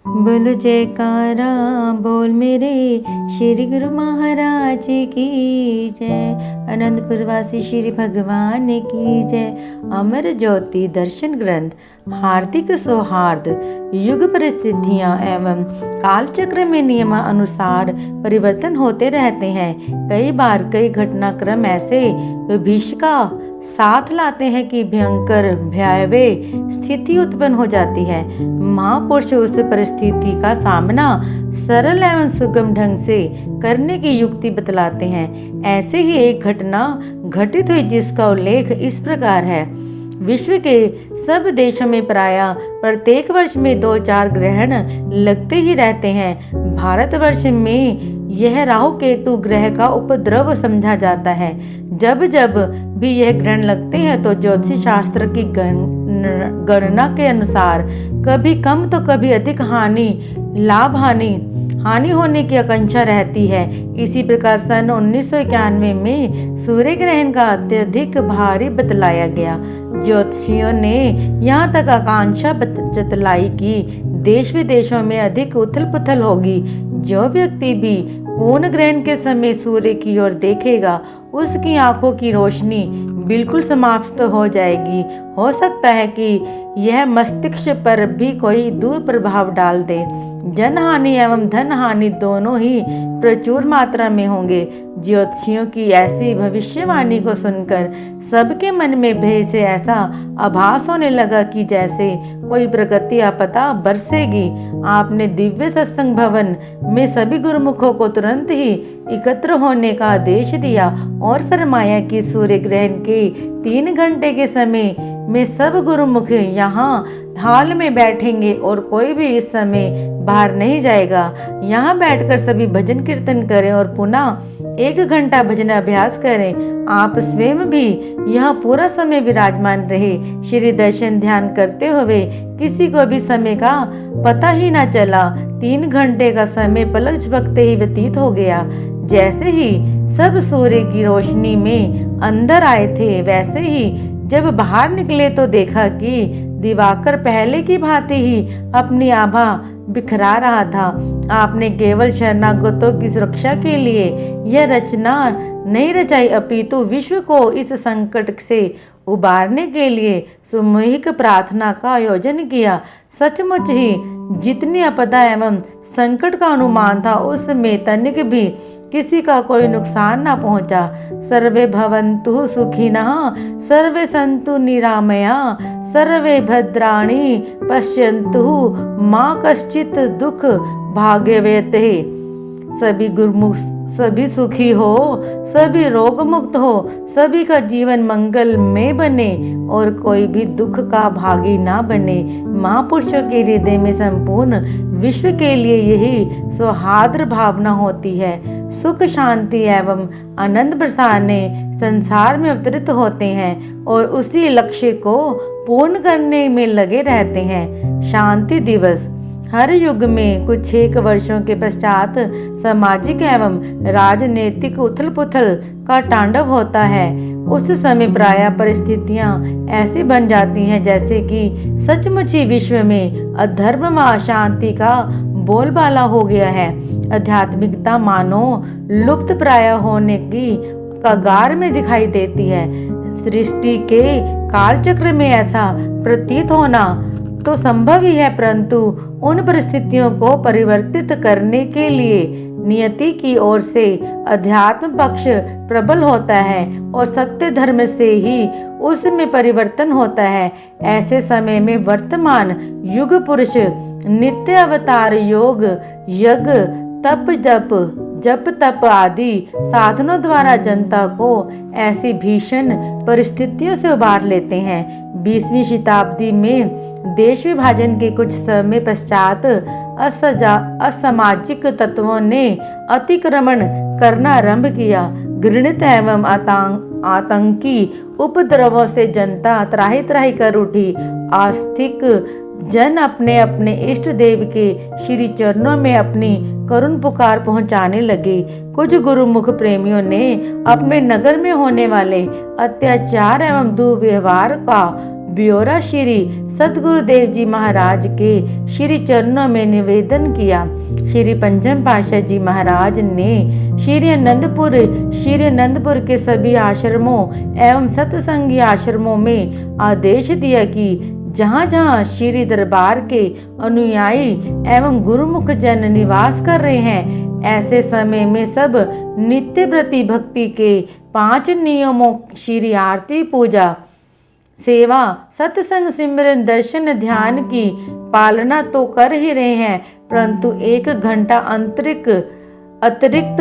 बोलो जयकारा बोल मेरे श्री गुरु महाराज की जय। अनंतपुर वासी श्री भगवान की जय। अमर ज्योति दर्शन ग्रंथ। हार्दिक सौहार्द। युग परिस्थितियां एवं कालचक्र में नियमानुसार परिवर्तन होते रहते हैं। कई बार कई घटनाक्रम ऐसे विभीषिका साथ लाते हैं कि भयंकर भयावह स्थिति उत्पन्न हो जाती है। महापुरुष उस परिस्थिति का सामना सरल एवं सुगम ढंग से करने की युक्ति बतलाते हैं। ऐसे ही एक घटना घटित हुई जिसका उल्लेख इस प्रकार है। विश्व के सब देशों में प्रायः प्रत्येक वर्ष में 2-4 ग्रहण लगते ही रहते हैं। भारतवर्ष में यह राहु केतु ग्रह का उपद्रव समझा जाता है। जब जब भी यह ग्रहण लगते हैं तो ज्योतिष शास्त्र की गणना के अनुसार कभी कम तो कभी अधिक हानि होने की आशंका रहती है। इसी प्रकार सन 1991 में सूर्य ग्रहण का अत्यधिक भारी बतलाया गया। ज्योतिषियों ने यहाँ तक आकांक्षा जतलाई कि देश विदेशों में अधिक उथल पुथल होगी। जो व्यक्ति भी पूर्ण ग्रहण के समय सूर्य की ओर देखेगा उसकी आंखों की रोशनी बिल्कुल समाप्त हो जाएगी। हो सकता है कि यह मस्तिष्क पर भी कोई दुष्प्रभाव डाल दे। जनहानि एवं धन हानि दोनों ही प्रचुर मात्रा में होंगे। ज्योतिषियों की ऐसी भविष्यवाणी को सुनकर सबके मन में भय से ऐसा आभास होने लगा कि जैसे कोई प्रकृति आपदा बरसेगी। आपने दिव्य सत्संग भवन में सभी गुरुमुखों को तुरंत ही एकत्र होने का आदेश दिया और फरमाया कि सूर्य ग्रहण के 3 घंटे के समय में सब गुरुमुख यहाँ हाल में बैठेंगे और कोई भी इस समय बाहर नहीं जाएगा। यहाँ बैठकर सभी भजन कीर्तन करें और पुनः 1 घंटा भजन अभ्यास करें। आप स्वयं भी यहाँ पूरा समय विराजमान रहे। श्री दर्शन ध्यान करते हुए किसी को भी समय का पता ही न चला। 3 घंटे का समय पलक झपकते ही व्यतीत हो गया। जैसे ही सब सूर्य की रोशनी में अंदर आए थे वैसे ही जब बाहर निकले तो देखा कि दिवाकर पहले की भांति ही अपनी आभा बिखरा रहा था। आपने केवल शरणागतों की सुरक्षा के लिए यह रचना नहीं रचाई अपितु विश्व को इस संकट से उबारने के लिए सामूहिक प्रार्थना का आयोजन किया। सचमुच ही जितनी आपदा एवं संकट का अनुमान था उसमें तनिक भी किसी का कोई नुकसान न पहुंचा। सर्वे भवन्तु सुखिनः सर्वे सन्तु निरामया सर्वे भद्राणि पश्यन्तु माँ कश्चित् दुख भाग्यवेते। सभी गुरुमुख सभी सुखी हो, सभी रोग मुक्त हो, सभी का जीवन मंगल में बने और कोई भी दुख का भागी ना बने। महापुरुषों के हृदय में संपूर्ण विश्व के लिए यही सौहार्द भावना होती है। सुख शांति एवं आनंद बरसाने संसार में अवतरित होते हैं और उसी लक्ष्य को पूर्ण करने में लगे रहते हैं। शांति दिवस। हर युग में कुछ 1 वर्षों के पश्चात सामाजिक एवं राजनीतिक उथल पुथल का तांडव होता है। उस समय प्रायः परिस्थितियां ऐसी बन जाती हैं जैसे कि सचमुच ही विश्व में अधर्म व अशांति का बोलबाला हो गया है। आध्यात्मिकता मानो लुप्त प्राय होने की कगार में दिखाई देती है। सृष्टि के कालचक्र में ऐसा प्रतीत होना तो संभव ही है, परंतु उन परिस्थितियों को परिवर्तित करने के लिए नियति की ओर से अध्यात्म पक्ष प्रबल होता है और सत्य धर्म से ही उसमें परिवर्तन होता है। ऐसे समय में वर्तमान युग पुरुष नित्य अवतार योग यज्ञ जप तप आदि साधनों द्वारा जनता को ऐसी भीषण परिस्थितियों से उबार लेते हैं। 20वीं शताब्दी में देश विभाजन के कुछ समय पश्चात असामाजिक तत्वों ने अतिक्रमण करना आरंभ किया। घृणित एवं आतंकी उपद्रवों से जनता त्राही त्राही कर उठी। आस्तिक जन अपने अपने इष्ट देव के श्री चरणों में अपनी करुण पुकार पहुंचाने लगे। कुछ गुरुमुख प्रेमियों ने अपने नगर में होने वाले अत्याचार एवं दुर्व्यवहार का ब्यौरा श्री सतगुरुदेव जी महाराज के श्री चरणों में निवेदन किया। श्री पंचम पातशाह जी महाराज ने श्री आनंदपुर के सभी आश्रमों एवं सत्संगी आश्रमों में आदेश दिया कि जहाँ जहाँ श्री दरबार के अनुयायी एवं गुरुमुख जन निवास कर रहे हैं, ऐसे समय में सब नित्य प्रति भक्ति के 5 नियमों श्री आरती, पूजा, सेवा, सत्संग, सिमरन, दर्शन, ध्यान की पालना तो कर ही रहे हैं, परंतु 1 घंटा अतिरिक्त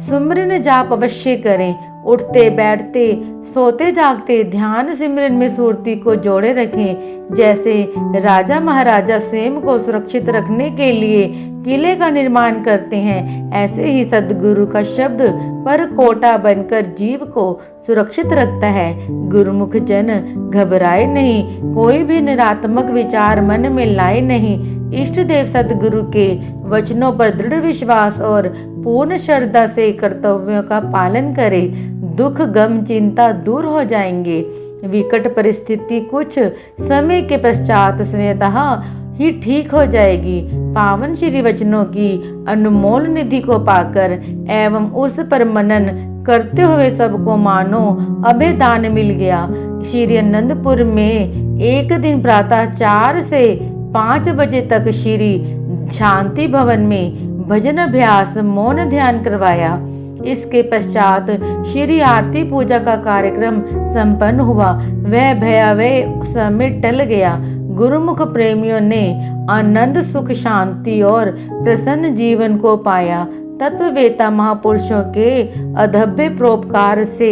सुमरन जाप अवश्य करें। उठते बैठते सोते जागते ध्यान सिमरन में सुरती को जोड़े रखें। जैसे राजा महाराजा स्वयं को सुरक्षित रखने के लिए किले का निर्माण करते हैं, ऐसे ही सद्गुरु का शब्द पर कोटा बनकर जीव को सुरक्षित रखता है। गुरुमुख जन घबराए नहीं, कोई भी निरात्मक विचार मन में लाए नहीं। इष्ट देव सद्गुरु के वचनों पर दृढ़ विश्वास और पूर्ण श्रद्धा से कर्तव्यों का पालन करे। दुख गम चिंता दूर हो जाएंगे। विकट परिस्थिति कुछ समय के पश्चात स्वतः ही ठीक हो जाएगी। पावन श्री वचनों की अनमोल निधि को पाकर एवं उस पर मनन करते हुए सबको मानो अभय दान मिल गया। श्री आनंदपुर में एक दिन प्रातः 4 से 5 बजे तक श्री शांति भवन में भजन अभ्यास मौन ध्यान करवाया। इसके पश्चात श्री आरती पूजा का कार्यक्रम संपन्न हुआ। वह भयावह समय टल गया। गुरुमुख प्रेमियों ने आनंद, सुख, शांति और प्रसन्न जीवन को पाया। तत्ववेता महापुरुषों के अदभ्य परोपकार से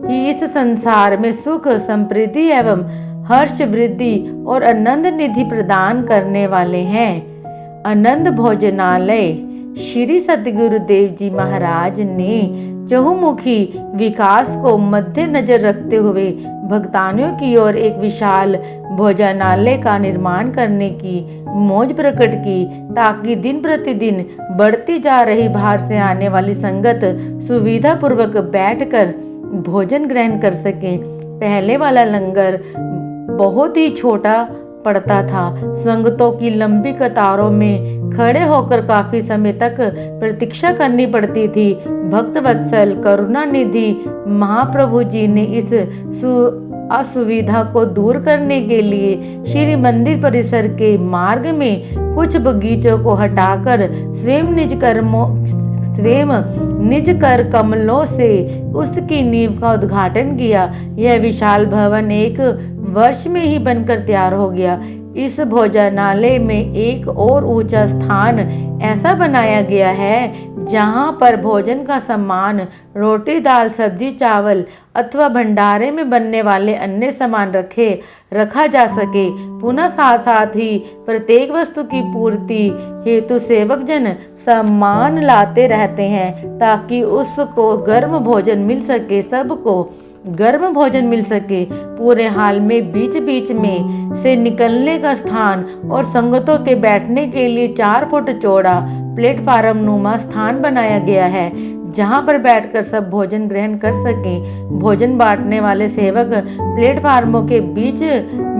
ही इस संसार में सुख, समृद्धि एवं हर्ष, वृद्धि और आनंद निधि प्रदान करने वाले हैं। आनंद भोजनालय श्री सतगुरुदेव जी महाराज ने चहुमुखी विकास को मध्य नजर रखते हुए भक्तानियों की ओर एक विशाल भोजनालय का निर्माण करने की मौज प्रकट की, ताकि दिन प्रतिदिन बढ़ती जा रही बाहर से आने वाली संगत सुविधा पूर्वक बैठकर भोजन ग्रहण कर सके। पहले वाला लंगर बहुत ही छोटा पड़ता था। संगतों की लंबी कतारों में खड़े होकर काफी समय तक प्रतीक्षा करनी पड़ती थी। भक्त वत्सल करुणा निधि महाप्रभु जी ने इस असुविधा को दूर करने के लिए श्री मंदिर परिसर के मार्ग में कुछ बगीचों को हटाकर स्वयं निज कर कमलों से उसकी नींव का उद्घाटन किया। यह विशाल भवन 1 वर्ष में ही बनकर तैयार हो गया। इस भोजनालय में एक और ऊंचा स्थान ऐसा बनाया गया है जहां पर भोजन का सामान, रोटी, दाल, सब्जी, चावल अथवा भंडारे में बनने वाले अन्य सामान रखा जा सके। पुनः साथ ही प्रत्येक वस्तु की पूर्ति हेतु सेवक जन सामान लाते रहते हैं, ताकि उसको गर्म भोजन मिल सके, सबको गर्म भोजन मिल सके। पूरे हाल में बीच बीच में से निकलने का स्थान और संगतों के बैठने के लिए 4 फुट चौड़ा प्लेटफार्म नुमा स्थान बनाया गया है, जहां पर बैठकर सब भोजन ग्रहण कर सकें। भोजन बांटने वाले सेवक प्लेटफार्मों के बीच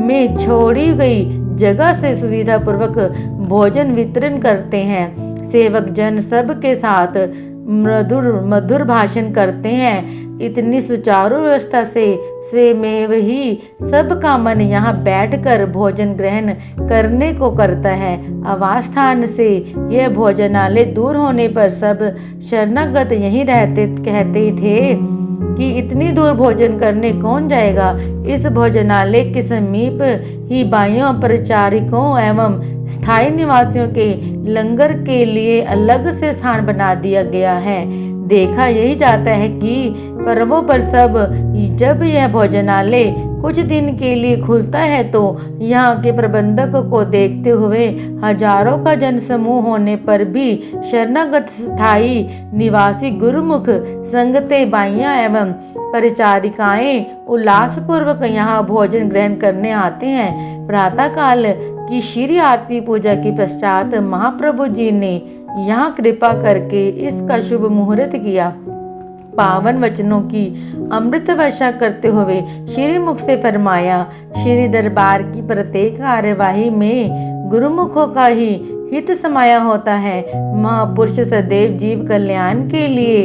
में छोड़ी गई जगह से सुविधा पूर्वक भोजन वितरण करते हैं। सेवक जन सब के साथ मधुर भाषण करते हैं। इतनी सुचारू व्यवस्था से स्वयं ही सबका मन यहाँ बैठकर भोजन ग्रहण करने को करता है। आवास स्थान से यह भोजनालय दूर होने पर सब शरणागत यहीं कहते थे कि इतनी दूर भोजन करने कौन जाएगा। इस भोजनालय के समीप ही बाइयों परिचारिकों एवं स्थायी निवासियों के लंगर के लिए अलग से स्थान बना दिया गया है। देखा यही जाता है कि पर्वों पर सब जब यह भोजनालय कुछ दिन के लिए खुलता है तो यहाँ के प्रबंधक को देखते हुए हजारों का जनसमूह होने पर भी शरणागत स्थायी निवासी गुरुमुख संगते बाइयां एवं परिचारिकाएं उल्लासपूर्वक यहाँ भोजन ग्रहण करने आते हैं। प्रातः काल की श्री आरती पूजा के पश्चात महाप्रभु जी ने यहाँ कृपा करके इसका शुभ मुहूर्त किया। पावन वचनों की अमृत वर्षा करते हुए श्री मुख से फरमाया, श्री दरबार की प्रत्येक कार्यवाही में गुरुमुखों का ही हित समाया होता है। महापुरुष सदैव जीव कल्याण के लिए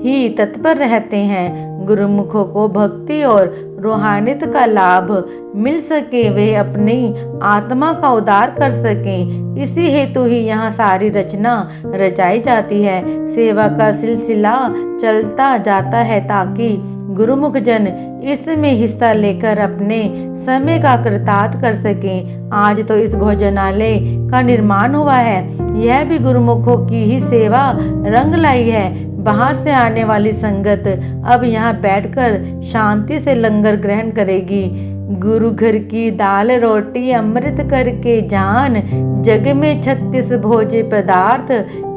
ही तत्पर रहते हैं। गुरुमुखों को भक्ति और रूहानियत का लाभ मिल सके, वे अपनी आत्मा का उद्धार कर सकें, इसी हेतु ही यहाँ सारी रचना रचाई जाती है। सेवा का सिलसिला चलता जाता है ताकि गुरुमुख जन इसमें हिस्सा लेकर अपने समय का कृतार्थ कर सकें। आज तो इस भोजनालय का निर्माण हुआ है, यह भी गुरुमुखों की ही सेवा रंग लाई है। बाहर से आने वाली संगत अब यहाँ बैठकर शांति से लंगर ग्रहण करेगी। गुरु घर की दाल रोटी अमृत करके जान, जग में 36 भोज्य पदार्थ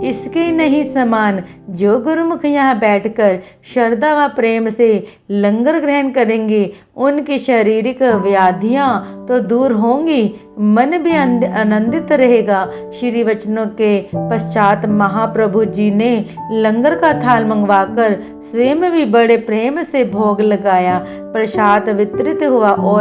इसके नहीं समान। जो गुरुमुख यहाँ बैठकर श्रद्धा व प्रेम से लंगर ग्रहण करेंगे, उनकी शारीरिक व्याधियाँ तो दूर होंगी, मन भी आनंदित रहेगा। श्री वचनों के पश्चात महाप्रभु जी ने लंगर का थाल मंगवाकर स्वयं भी बड़े प्रेम से भोग लगाया। प्रसाद वितरित हुआ और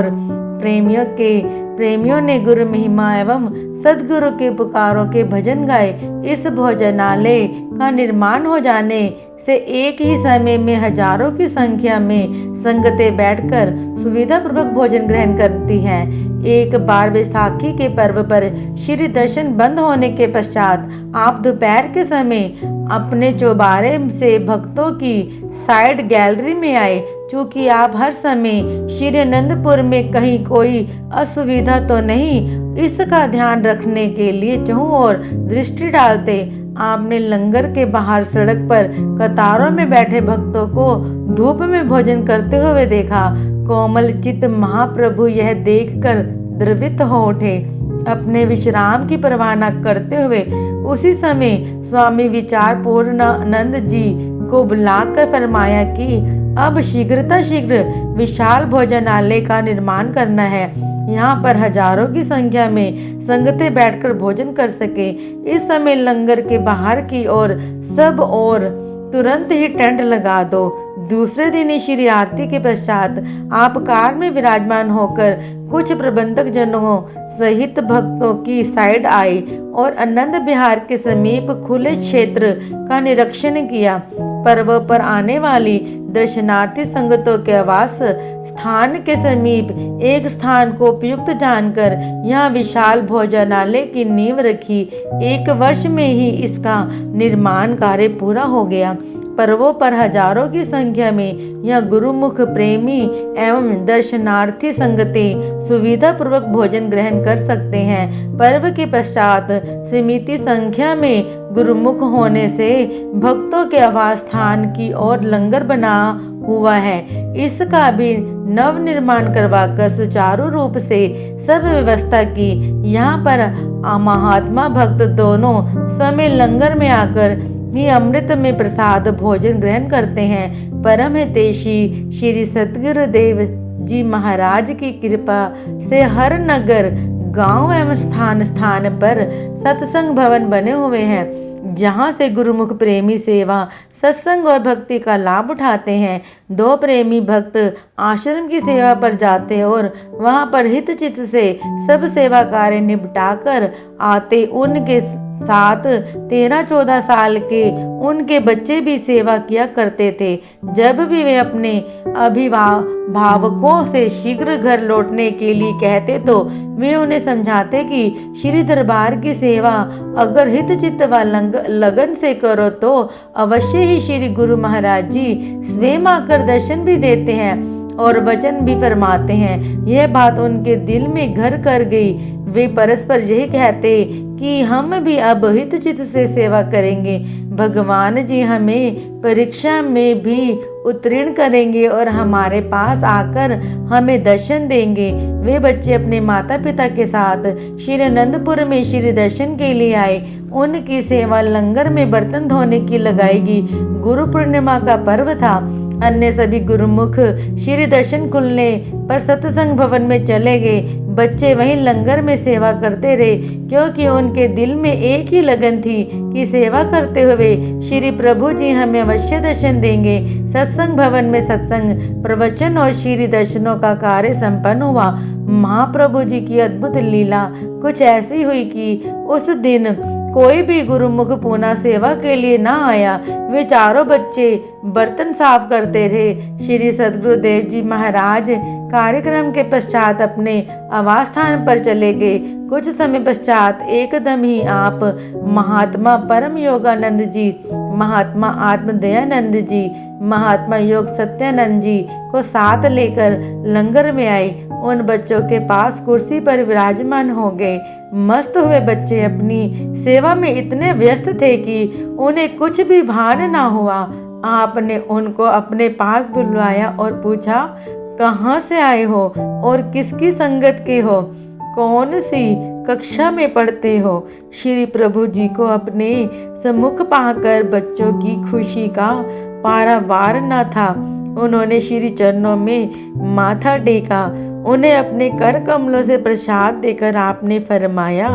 प्रेमियों ने गुरु महिमा एवं सदगुरु के पुकारों के भजन गाए। इस भोजनालय का निर्माण हो जाने से एक ही समय में हजारों की संख्या में संगतें बैठकर सुविधा पूर्वक भोजन ग्रहण करती हैं। एक बार वैसाखी के पर्व पर श्री दर्शन बंद होने के पश्चात आप दोपहर के समय अपने चौबारे से भक्तों की साइड गैलरी में आए। चूंकि आप हर समय श्री आनंदपुर में कहीं कोई असुविधा तो नहीं, इसका ध्यान रखने के लिए चहुं ओर दृष्टि डालते आपने लंगर के बाहर सड़क पर कतारों में बैठे भक्तों को धूप में भोजन करते हुए देखा। कोमल चित्त महाप्रभु यह देखकर द्रवित हो उठे। अपने विश्राम की परवाह न करते हुए उसी समय स्वामी विचार पूर्णानंद जी को बुलाकर फरमाया कि अब शीघ्र विशाल भोजनालय का निर्माण करना है, यहाँ पर हजारों की संख्या में संगतें बैठकर भोजन कर सके। इस समय लंगर के बाहर की ओर सब और तुरंत ही टेंट लगा दो। दूसरे दिन ही श्री आरती के पश्चात आप कार में विराजमान होकर कुछ प्रबंधक जनों सहित भक्तों की साइड आए और आनंद विहार के समीप खुले क्षेत्र का निरीक्षण किया। पर्व पर आने वाली दर्शनार्थी संगतों के आवास स्थान के समीप एक स्थान को उपयुक्त जानकर यहाँ विशाल भोजनालय की नींव रखी। 1 वर्ष में ही इसका निर्माण कार्य पूरा हो गया। पर्वों पर हजारों की संख्या में यह गुरुमुख प्रेमी एवं दर्शनार्थी संगतें सुविधा पूर्वक भोजन ग्रहण कर सकते हैं। पर्व के पश्चात सीमित संख्या में गुरुमुख होने से भक्तों के आवास स्थान की ओर लंगर बना हुआ है। इसका भी नव निर्माण करवाकर सुचारू रूप से सब व्यवस्था की। यहाँ पर महात्मा भक्त दोनों समय लंगर में आकर ही अमृत में प्रसाद भोजन ग्रहण करते हैं। परम हितैषी श्री सतगुरुदेव जी महाराज की कृपा से हर नगर गांव एवं स्थान स्थान पर सत्संग भवन बने हुए हैं, जहां से गुरुमुख प्रेमी सेवा सत्संग और भक्ति का लाभ उठाते हैं। 2 प्रेमी भक्त आश्रम की सेवा पर जाते और वहां पर हित चित्त से सब सेवा कार्य निपटाकर आते। उनके साथ 13-14 साल के उनके बच्चे भी सेवा किया करते थे। जब भी वे अपने अभिभावकों से शीघ्र घर लौटने के लिए कहते तो वे उन्हें समझाते कि श्री दरबार की सेवा अगर हित चित्त व लगन से करो तो अवश्य ही श्री गुरु महाराज जी स्वयं आकर दर्शन भी देते हैं और वचन भी फरमाते हैं। यह बात उनके दिल में घर कर गई। वे परस्पर यही कहते कि हम भी अब हित चित्त से सेवा करेंगे। भगवान जी हमें परीक्षा में भी उत्तीर्ण करेंगे और हमारे पास आकर हमें दर्शन देंगे। वे बच्चे अपने माता पिता के साथ श्री आनंदपुर में श्री दर्शन के लिए आए उनकी सेवा लंगर में बर्तन धोने की लगाएगी। गुरु पूर्णिमा का पर्व था। अन्य सभी गुरुमुख श्री दर्शन खुलने पर सत्संग भवन में चले गए। बच्चे वहीं लंगर में सेवा करते रहे, क्योंकि उनके दिल में एक ही लगन थी कि सेवा करते हुए श्री प्रभु जी हमें अवश्य दर्शन देंगे। सत्संग भवन में सत्संग, प्रवचन और श्री दर्शनों का कार्य संपन्न हुआ। महाप्रभु जी की अद्भुत लीला कुछ ऐसी हुई कि उस दिन कोई भी गुरुमुख पुनः सेवा के लिए ना आया। वे चारों बच्चे बर्तन साफ करते रहे। श्री सद्गुरुदेव जी महाराज कार्यक्रम के पश्चात अपने आवास स्थान पर चले गए। कुछ समय पश्चात एकदम ही आप महात्मा परम योगानंद जी, महात्मा आत्मदयानंद जी, महात्मा योग सत्यानंद जी को साथ लेकर लंगर में आए। उन बच्चों के पास कुर्सी पर विराजमान हो गए। मस्त हुए बच्चे अपनी सेवा में इतने व्यस्त थे कि उन्हें कुछ भी भान ना हुआ। आपने उनको अपने पास बुलवाया और पूछा, कहाँ से आए हो और किसकी संगत के हो, कौन सी कक्षा में पढ़ते हो। श्री प्रभु जी को अपने सम्मुख पाकर बच्चों की खुशी का पारावार न था। उन्होंने श्री चरणों में माथा टेका। उन्हें अपने कर कमलों से प्रसाद देकर आपने फरमाया,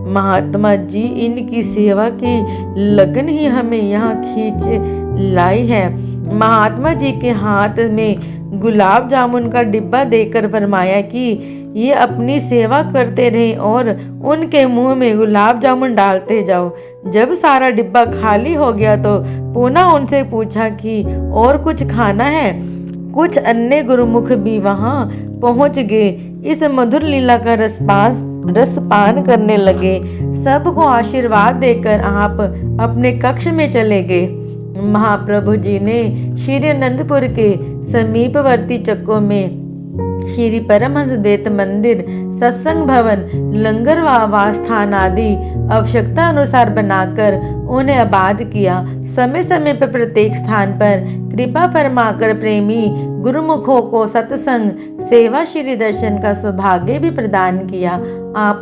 महात्मा जी, इनकी सेवा की लगन ही हमें यहाँ खींच लाई है। महात्मा जी के हाथ में गुलाब जामुन का डिब्बा देकर फरमाया कि ये अपनी सेवा करते रहें और उनके मुंह में गुलाब जामुन डालते जाओ। जब सारा डिब्बा खाली हो गया तो पुनः उनसे पूछा कि और कुछ खाना है। कुछ अन्य गुरुमुख भी वहां पहुंच गए। इस मधुर लीला का रसपान करने लगे। सबको आशीर्वाद देकर आप अपने कक्ष में चले गए। महाप्रभु जी ने श्री अनंतपुर के समीपवर्ती चक्कों में श्री परमहंस देत मंदिर, सत्संग भवन, लंगर व आवास स्थान आदि आवश्यकता अनुसार बनाकर उन्हें आबाद किया। समय समय पर प्रत्येक स्थान पर कृपा फरमाकर प्रेमी गुरुमुखों को सत्संग, सेवा, श्री दर्शन का सौभाग्य भी प्रदान किया। आप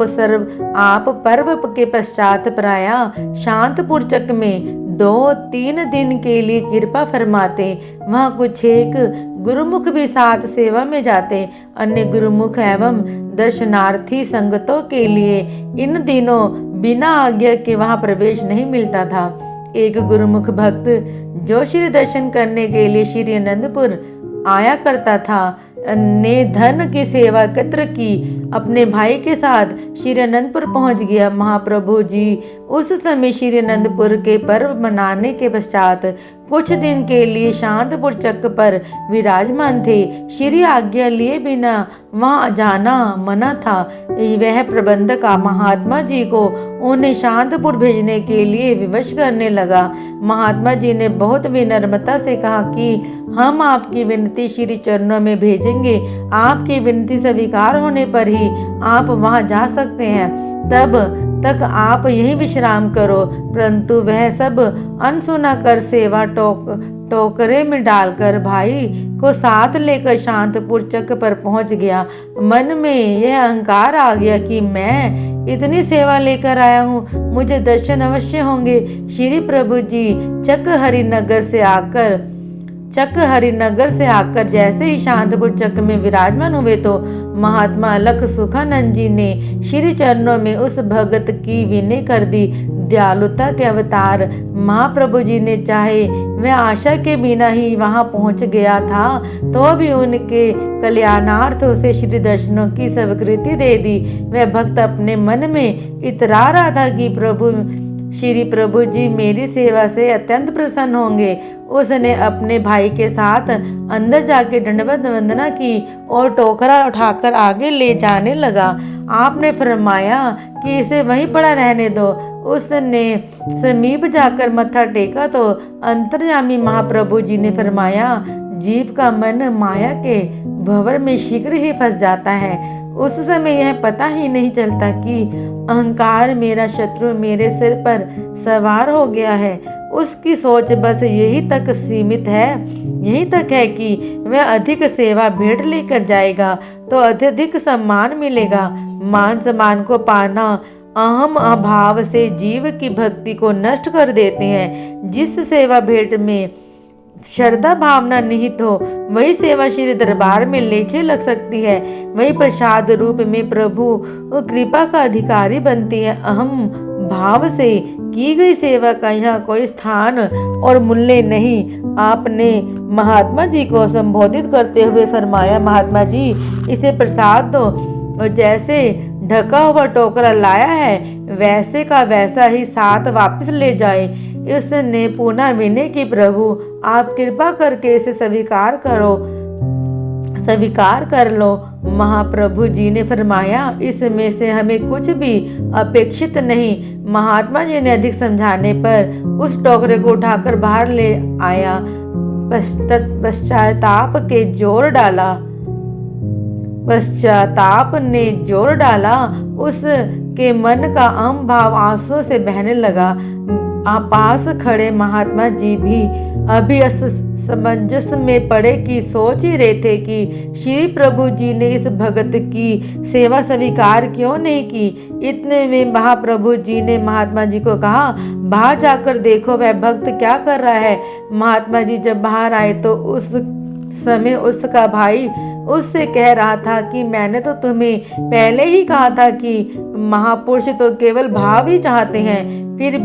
पर्व के पश्चात प्रायः शांतपुर चक में 2-3 दिन के लिए कृपा फरमाते। वहाँ कुछ एक गुरुमुख भी साथ सेवा में जाते। अन्य गुरुमुख एवं दर्शनार्थी संगतों के लिए इन दिनों बिना आज्ञा के वहाँ प्रवेश नहीं मिलता था। एक गुरुमुख भक्त जो श्री दर्शन करने के लिए श्री अनंतपुर आया करता था ने धन की सेवा एकत्र की। अपने भाई के साथ श्री अनंतपुर पहुंच गया। महाप्रभु जी उस समय श्री अनंतपुर के पर्व मनाने के पश्चात कुछ दिन के लिए शांतपुर चक पर विराजमान थे। श्री आज्ञा लिए बिना वहां जाना मना था। वह प्रबंधक महात्मा जी को उन्हें शांतपुर भेजने के लिए विवश करने लगा। महात्मा जी ने बहुत विनम्रता से कहा कि हम आपकी विनती श्री चरणों में भेजेंगे। आपकी विनती स्वीकार होने पर ही आप वहां जा सकते हैं। तब तक आप यहीं विश्राम करो। परंतु वह सब अनसुना कर सेवा टोकरे में डालकर भाई को साथ लेकर शांतपुर चक पर पहुंच गया। मन में यह अहंकार आ गया कि मैं इतनी सेवा लेकर आया हूँ, मुझे दर्शन अवश्य होंगे। श्री प्रभु जी चक हरिनगर से आकर जैसे ही शांतपुर चक में विराजमान हुए तो महात्मा अलख सुखानंद जी ने श्री चरणों में उस भगत की विनय कर दी। दयालुता के अवतार महाप्रभु जी ने चाहे वह आशा के बिना ही वहां पहुंच गया था तो भी उनके कल्याणार्थ उसे श्री दर्शनों की स्वीकृति दे दी। वह भक्त अपने मन में इतरा रहा था कि श्री प्रभु जी मेरी सेवा से अत्यंत प्रसन्न होंगे। उसने अपने भाई के साथ अंदर जाके दंडवत वंदना की और टोकरा उठाकर आगे ले जाने लगा। आपने फरमाया कि इसे वहीं पड़ा रहने दो। उसने समीप जाकर मत्था टेका तो अंतर्यामी महाप्रभु जी ने फरमाया, जीव का मन माया के भंवर में शीघ्र ही फंस जाता है। उस समय यह पता ही नहीं चलता कि अहंकार मेरा शत्रु मेरे सिर पर सवार हो गया है। उसकी सोच बस यही तक सीमित है, यही तक है कि वह अधिक सेवा भेंट लेकर जाएगा तो अत्यधिक सम्मान मिलेगा। मान सम्मान को पाना अहम अभाव से जीव की भक्ति को नष्ट कर देते हैं। जिस सेवा भेंट में श्रद्धा भावना निहित हो वही सेवा श्री दरबार में लेखे लग सकती है, वही प्रसाद रूप में प्रभु कृपा का अधिकारी बनती है। अहम भाव से की गई सेवा का यहाँ कोई स्थान और मूल्य नहीं। आपने महात्मा जी को संबोधित करते हुए फरमाया, महात्मा जी इसे प्रसाद दो, और जैसे ढका हुआ टोकरा लाया है वैसे का वैसा ही साथ वापस ले जाए। उसने पुनः विनय की, प्रभु आप कृपा करके इसे स्वीकार कर लो। महाप्रभु जी ने फरमाया, इसमें से हमें कुछ भी अपेक्षित नहीं। महात्मा जी ने अधिक समझाने पर उस टोकरे को उठाकर बाहर ले आया। पश्चाताप ने जोर डाला। उसके मन का अहम भाव आंसू से बहने लगा। पास खड़े महात्मा जी भी अभी असमंजस में पड़े कि सोच ही रहे थे कि श्री प्रभु जी ने इस भगत की सेवा स्वीकार क्यों नहीं की। इतने में महाप्रभु जी ने महात्मा जी को कहा, बाहर जाकर देखो वह भक्त क्या कर रहा है। महात्मा जी जब बाहर आए तो उस समय उसका भाई उससे कह रहा था कि मैंने तो तुम्हें पहले ही कहा था कि महापुरुष तो केवल भाव ही चाहते हैं, फिर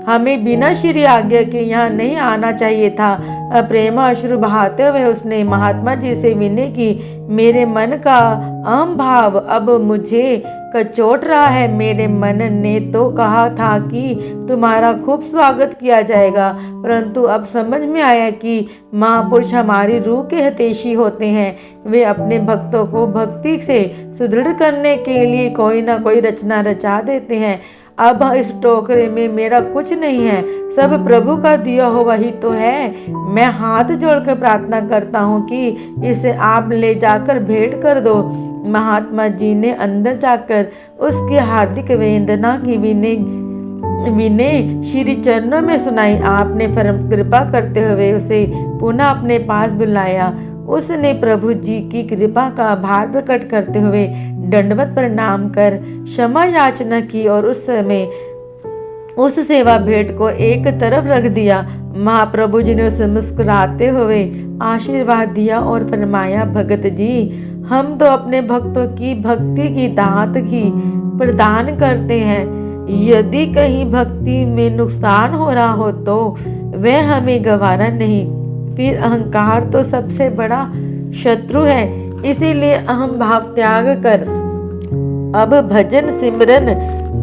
हमें बिना श्री आज्ञा के यहाँ नहीं आना चाहिए था। प्रेम अश्रु बहाते हुए उसने महात्मा जी से विनय की, मेरे मन का अहम भाव अब मुझे कचोट रहा है। मेरे मन ने तो कहा था कि तुम्हारा खूब स्वागत किया जाएगा, परंतु अब समझ में आया कि महापुरुष हमारी रूह के हितैषी होते हैं। वे अपने भक्तों को भक्ति से सुदृढ़ करने के लिए कोई ना कोई रचना रचा देते हैं। अब इस टोकरे में मेरा कुछ नहीं है, सब प्रभु का दिया हुआ ही तो है। मैं हाथ जोड़कर प्रार्थना करता हूँ कि इसे आप ले जाकर भेंट कर दो। महात्मा जी ने अंदर जाकर उसकी हार्दिक वेदना की विनय श्री चरणों में सुनाई। आपने कृपा करते हुए उसे पुनः अपने पास बुलाया। उसने प्रभु जी की कृपा का आभार प्रकट करते हुए दंडवत प्रणाम कर क्षमा याचना की और उस समय उस सेवा भेंट को एक तरफ रख दिया। महाप्रभु जी ने उसे मुस्कुराते हुए आशीर्वाद दिया और फरमाया, भगत जी हम तो अपने भक्तों की भक्ति की दात ही प्रदान करते हैं। यदि कहीं भक्ति में नुकसान हो रहा हो तो वह हमें गवारा नहीं। फिर अहंकार तो सबसे बड़ा शत्रु है, इसीलिए अहम भाव त्याग कर अब भजन सिमरन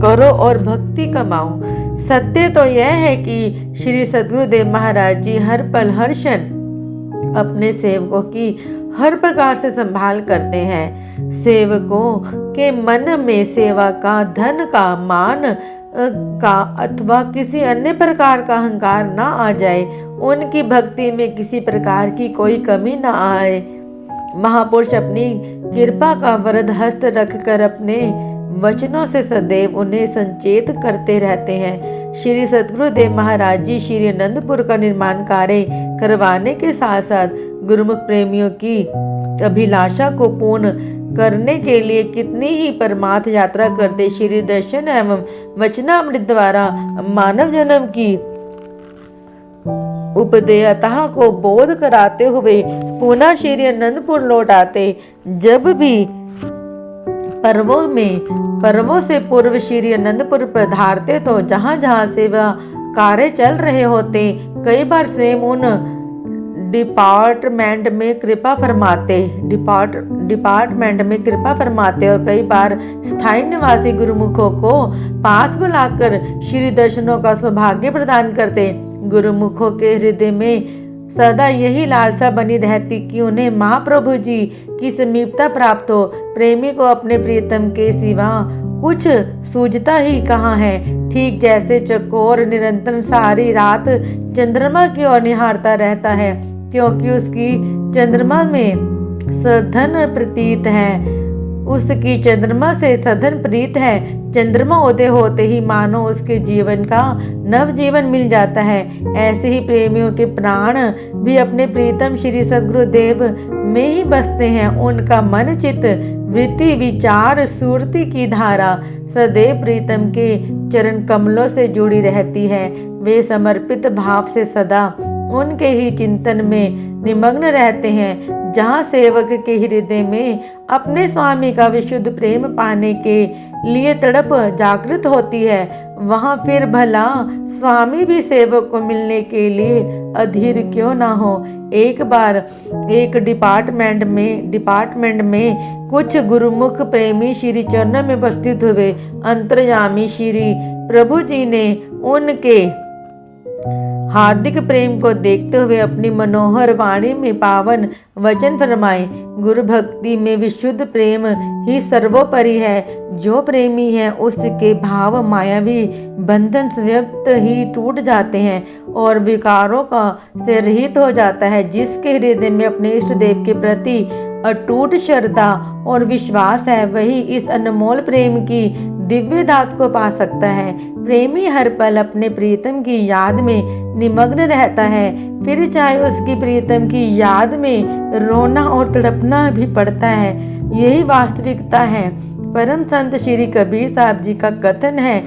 करो और भक्ति कमाओ। सत्य तो यह है कि श्री सद्गुरुदेव महाराज जी हर पल हर क्षण अपने सेवकों की हर प्रकार से संभाल करते हैं। सेवकों के मन में सेवा का, धन का, मान का अथवा किसी अन्य प्रकार का अहंकार ना आ जाए, उनकी भक्ति में किसी प्रकार की कोई कमी ना आए। महापुरुष अपनी कृपा का वरद हस्त रखकर अपने वचनों से सदैव उन्हें संचेत करते रहते हैं। श्री सद्गुरुदेव महाराज जी श्री आनंदपुर का निर्माण कार्य करवाने के साथ साथ गुरुमुख प्रेमियों की अभिलाषा को पूर्ण करने के लिए कितनी ही परमार्थ यात्रा करते श्री दर्शन एवं वचनामृत द्वारा मानव जन्म की उपदेयता को बोध कराते हुए पुनः श्री आनंदपुर लौट आते। जब भी पर्वों से पूर्व श्री आनंदपुर पधारते तो जहाँ जहाँ सेवा कार्य चल रहे होते, कई बार स्वयं उन डिपार्टमेंट में कृपा फरमाते और कई बार स्थायी निवासी गुरुमुखों को पास बुलाकर श्री दर्शनों का सौभाग्य प्रदान करते। गुरुमुखों के हृदय में सदा यही लालसा बनी रहती कि उन्हें महाप्रभु जी की समीपता प्राप्त हो। प्रेमी को अपने प्रियतम के सिवा कुछ सूझता ही कहाँ है। ठीक जैसे चकोर निरंतर सारी रात चंद्रमा की ओर निहारता रहता है, क्योंकि उसकी चंद्रमा में सधन प्रतीत है। उसकी चंद्रमा से सघन प्रीत है। चंद्रमा उदय होते ही मानो उसके जीवन का नव जीवन मिल जाता है। ऐसे ही प्रेमियों के प्राण भी अपने प्रीतम श्री सद्गुरुदेव में ही बसते हैं। उनका मन चित्त वृत्ति विचार सुरति की धारा सदैव प्रीतम के चरण कमलों से जुड़ी रहती है। वे समर्पित भाव से सदा उनके ही चिंतन में निमग्न रहते हैं। जहाँ सेवक के हृदय में अपने स्वामी का विशुद्ध प्रेम पाने के लिए तड़प जागृत होती है, वहाँ फिर भला स्वामी भी सेवक को मिलने के लिए अधीर क्यों ना हो। एक बार एक डिपार्टमेंट में कुछ गुरुमुख प्रेमी श्री चरणों में उपस्थित हुए। अंतर्यामी श्री प्रभु जी ने उनके हार्दिक प्रेम को देखते हुए अपनी मनोहर वाणी में पावन वचन फरमाए। गुरु भक्ति में विशुद्ध प्रेम ही सर्वोपरि है। जो प्रेमी है उसके भाव मायावी बंधन स्वयं ही टूट जाते हैं और विकारों का से रहित हो जाता है। जिसके हृदय में अपने इष्ट देव के प्रति अटूट श्रद्धा और विश्वास है, वही इस अनमोल प्रेम की दिव्य दात को पा सकता है। प्रेमी हर पल अपने प्रीतम की याद में निमग्न रहता है, फिर चाहे उसकी प्रीतम की याद में रोना और तड़पना भी पड़ता है। यही वास्तविकता है। परम संत श्री कबीर साहब जी का कथन है,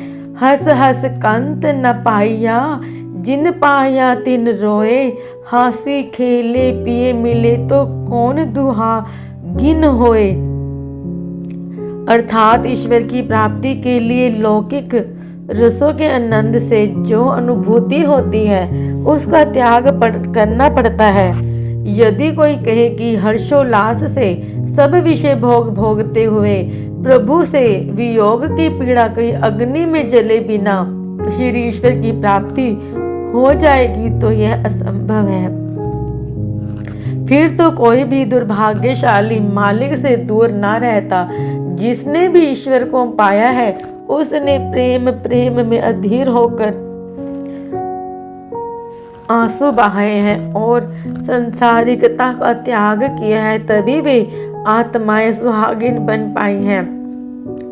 हंस हंस कंत न पाइया, जिन पाया तिन रोए, हासी खेले पिए मिले तो कौन दुहा गिन होए। अर्थात ईश्वर की प्राप्ति के लिए लौकिक रसों के आनंद से जो अनुभूति होती है उसका त्याग करना पड़ता है। यदि कोई कहे कि हर्षोल्लास से सब विषय भोगते हुए प्रभु से वियोग की पीड़ा कहीं अग्नि में जले बिना श्री ईश्वर की प्राप्ति हो जाएगी, तो यह असंभव है। फिर तो कोई भी दुर्भाग्यशाली मालिक से दूर ना रहता। जिसने भी ईश्वर को पाया है उसने प्रेम में अधीर होकर आंसू बहाए हैं और संसारिकता का त्याग किया है, तभी वे आत्माएं सुहागिन बन पाई हैं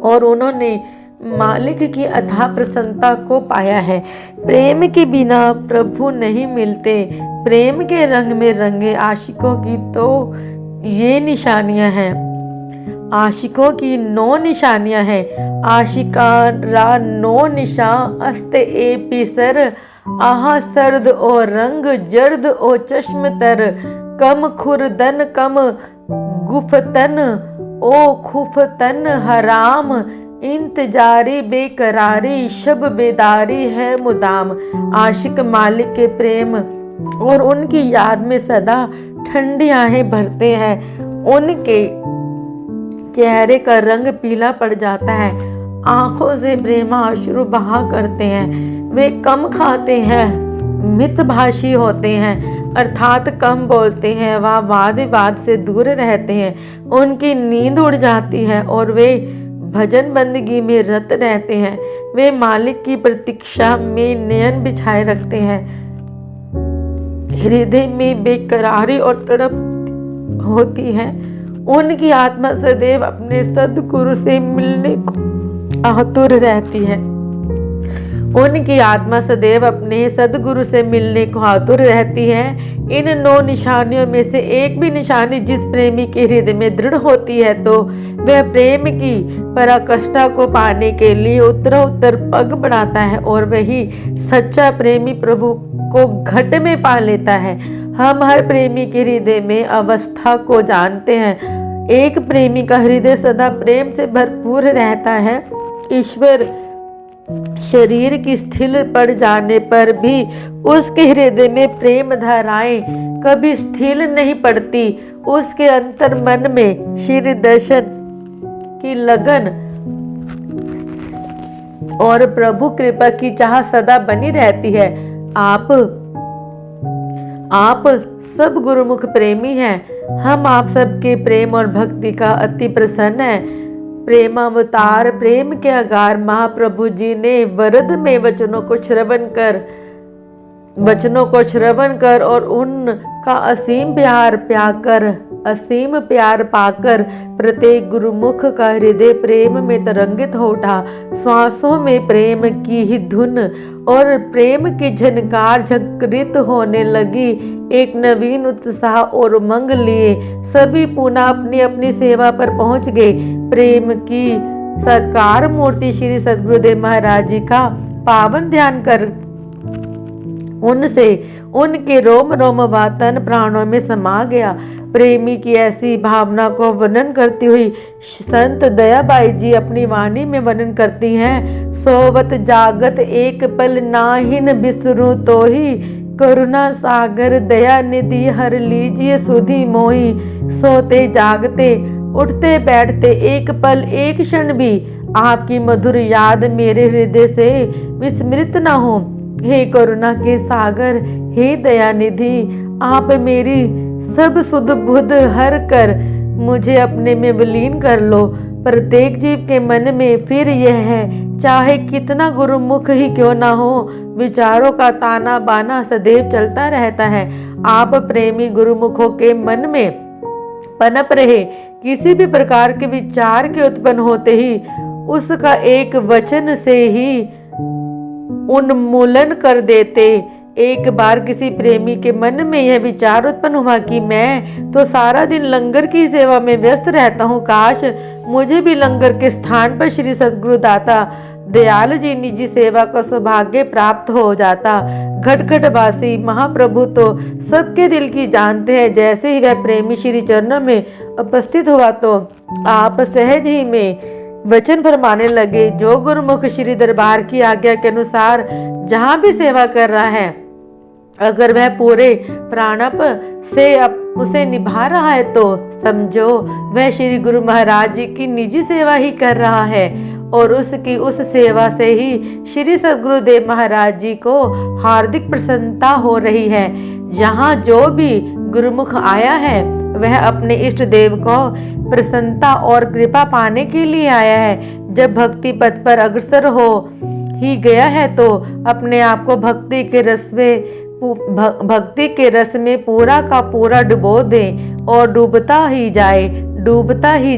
और उन्होंने मालिक की अथाह प्रसन्नता को पाया है। प्रेम के बिना प्रभु नहीं मिलते। प्रेम के रंग में रंगे आशिकों की तो ये निशानियां हैं। आशिकों की 9 निशानियां हैं। आशिकारा 9 निशान अस्ते ए पिसर, आहा सर्द ओ रंग जर्द ओ चश्म तर, कम खुरदन कम गुफतन ओ खुफतन हराम, इंतजारी बेकरारी शब बेदारी है मुदाम। आशिक मालिक के प्रेम और उनकी याद में सदा ठंडी आहें भरते हैं। उनके चेहरे का रंग पीला पड़ जाता है, आंखों से प्रेमाश्रु बहा करते हैं। वे कम खाते हैं, मितभाषी होते हैं, अर्थात कम बोलते हैं। वह वाद विवाद से दूर रहते हैं। उनकी नींद उड़ जाती है और वे भजन बंदगी में रत रहते हैं। वे मालिक की प्रतीक्षा में नयन बिछाए रखते हैं। हृदय में बेकरारी और तड़प होती है। उनकी आत्मा सदैव अपने सद्गुरु से मिलने को आतुर रहती है। उनकी आत्मा सदैव अपने सद्गुरु से मिलने को आतुर रहती है। इन 9 निशानियों में से एक भी निशानी जिस प्रेमी के हृदय में दृढ़ होती है तो वह प्रेम की पराकाष्ठा को पाने के लिए उत्तरोत्तर पग बढ़ाता है और वही सच्चा प्रेमी प्रभु को घट में पा लेता है। हम हर प्रेमी के हृदय में अवस्था को जानते हैं। एक प्रेमी का हृदय सदा प्रेम से भरपूर रहता है। ईश्वर शरीर की स्थिर पड़ जाने पर भी उसके हृदय में प्रेम धाराएं कभी स्थिर नहीं पड़ती। उसके अंतर मन में श्री दर्शन की लगन और प्रभु कृपा की चाह सदा बनी रहती है। आप सब गुरुमुख प्रेमी हैं। हम आप सबके प्रेम और भक्ति का अति प्रसन्न है। प्रेमावतार प्रेम के अगार महाप्रभु जी ने वरद में वचनों को श्रवण कर और उनका असीम प्यार पाकर असीम प्यार पाकर प्रत्येक गुरुमुख का हृदय प्रेम में तरंगित हो उठा। श्वासों में प्रेम की ही धुन और प्रेम की झनकार झंकृत होने लगी। एक नवीन उत्साह और उमंग लिए सभी पुनः अपनी अपनी सेवा पर पहुंच गए। प्रेम की साकार मूर्ति श्री सद्गुरुदेव महाराज जी का पावन ध्यान कर उनसे उनके रोम रोम व तन प्राणों में समा गया। प्रेमी की ऐसी भावना को वर्णन करती हुई संत दयाबाई जी अपनी वाणी में वर्णन करती हैं। सोवत जागत एक पल नाहिन बिसरू तो ही, करुणा सागर दया निधि हर लीजिए सुधि मोही। सोते जागते उठते बैठते एक पल एक क्षण भी आपकी मधुर याद मेरे हृदय से विस्मृत न हो। हे करुणा के सागर, हे दया निधि, आप मेरी सब सुध बुध हर कर मुझे अपने में विलीन कर लो। प्रत्येक जीव के मन में फिर यह है, चाहे कितना गुरुमुख ही क्यों ना हो, विचारों का ताना बाना सदैव चलता रहता है। आप प्रेमी गुरुमुखों के मन में पनप रहे किसी भी प्रकार के विचार के उत्पन्न होते ही उसका एक वचन से ही उन्मूलन कर देते। एक बार किसी प्रेमी के मन में यह विचार उत्पन्न हुआ कि मैं तो सारा दिन लंगर की सेवा में व्यस्त रहता हूँ, काश मुझे भी लंगर के स्थान पर श्री सद्गुरु दाता दयाल जी निजी सेवा का सौभाग्य प्राप्त हो जाता। घटघटवासी महाप्रभु तो सबके दिल की जानते हैं। जैसे ही वह प्रेमी श्री चरणों में उपस्थित हुआ तो आप सहज ही में वचन फरमाने लगे। जो गुरुमुख श्री दरबार की आज्ञा के अनुसार जहाँ भी सेवा कर रहा है, अगर वह पूरे प्राणप से उसे निभा रहा है तो समझो वह श्री गुरु महाराज जी की निजी सेवा ही कर रहा है और उसकी उस सेवा से ही श्री सद्गुरुदेव महाराज जी को हार्दिक प्रसन्नता हो रही है। यहाँ जो भी गुरुमुख आया है वह अपने इष्ट देव को प्रसन्नता और कृपा पाने के लिए आया है। जब भक्ति पथ पर अग्रसर हो ही गया है तो अपने आप को भक्ति के रस में पूरा का पूरा डुबो दे और डूबता ही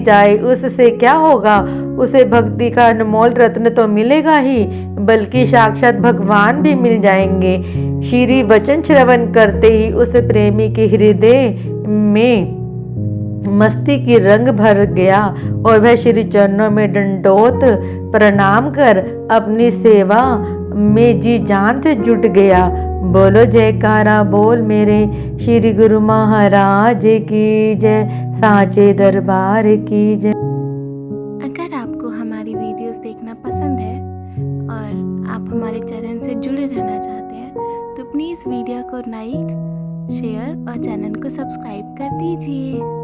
जाए। उससे क्या होगा, उसे भक्ति का अनमोल रत्न तो मिलेगा ही, बल्कि साक्षात भगवान भी मिल जाएंगे। श्री वचन श्रवण करते ही उस प्रेमी के हृदय में मस्ती की रंग भर गया और वह श्री चरणों में दंडोत प्रणाम कर अपनी सेवा में जी जान से जुट गया। बोलो जयकारा बोल मेरे श्री गुरु महाराज की जय, साचे दरबार की जय। अगर आपको हमारी वीडियोस देखना पसंद है और आप हमारे चैनल से जुड़े रहना चाहते हैं तो प्लीज़ वीडियो को लाइक, शेयर और चैनल को सब्सक्राइब कर दीजिए।